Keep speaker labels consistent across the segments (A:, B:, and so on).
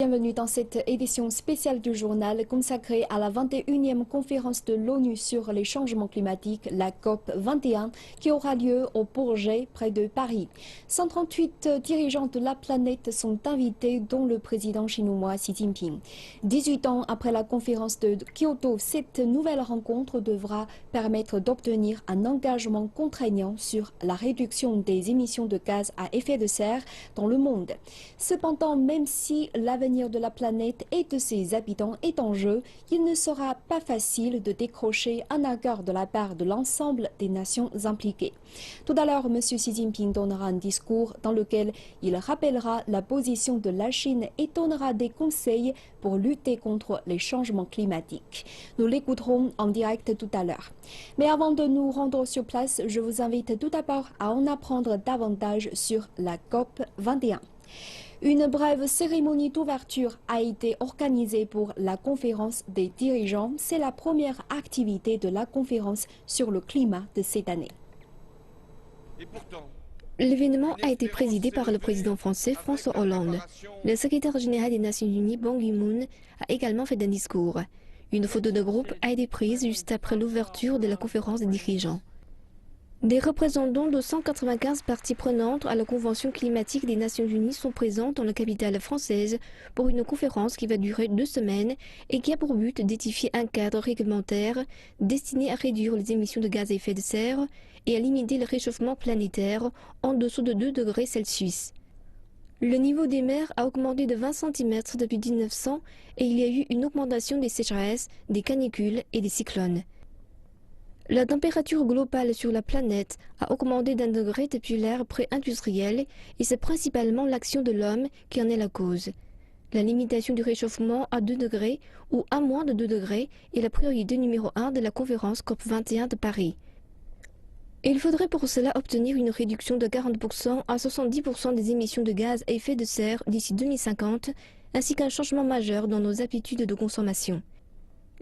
A: Bienvenue dans cette édition spéciale du journal consacrée à la 21e conférence de l'ONU sur les changements climatiques, la COP 21, qui aura lieu au Bourget, près de Paris. 138 dirigeants de la planète sont invités, dont le président chinois Xi Jinping. 18 ans après la conférence de Kyoto, cette nouvelle rencontre devra permettre d'obtenir un engagement contraignant sur la réduction des émissions de gaz à effet de serre dans le monde. Cependant, même si l'avenir de la planète et de ses habitants est en jeu, il ne sera pas facile de décrocher un accord de la part de l'ensemble des nations impliquées. Tout à l'heure, M. Xi Jinping donnera un discours dans lequel il rappellera la position de la Chine et donnera des conseils pour lutter contre les changements climatiques. Nous l'écouterons en direct tout à l'heure. Mais avant de nous rendre sur place, je vous invite tout d'abord à en apprendre davantage sur la COP 21. Une brève cérémonie d'ouverture a été organisée pour la conférence des dirigeants. C'est la première activité de la conférence sur le climat de cette année.
B: L'événement a été présidé par le président français François Hollande. Le secrétaire général des Nations Unies, Ban Ki-moon, a également fait un discours. Une photo de groupe a été prise juste après l'ouverture de la conférence des dirigeants. Des représentants de 195 parties prenantes à la Convention climatique des Nations Unies sont présents dans la capitale française pour une conférence qui va durer 2 semaines et qui a pour but d'édifier un cadre réglementaire destiné à réduire les émissions de gaz à effet de serre et à limiter le réchauffement planétaire en dessous de 2 degrés Celsius. Le niveau des mers a augmenté de 20 cm depuis 1900 et il y a eu une augmentation des sécheresses, des canicules et des cyclones. La température globale sur la planète a augmenté d'1 degré depuis l'ère pré-industrielle et c'est principalement l'action de l'homme qui en est la cause. La limitation du réchauffement à 2 degrés ou à moins de 2 degrés est la priorité numéro 1 de la conférence COP 21 de Paris. Il faudrait pour cela obtenir une réduction de 40% à 70% des émissions de gaz à effet de serre d'ici 2050, ainsi qu'un changement majeur dans nos habitudes de consommation.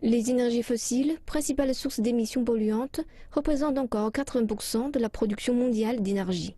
B: Les énergies fossiles, principale source d'émissions polluantes, représentent encore 80% de la production mondiale d'énergie.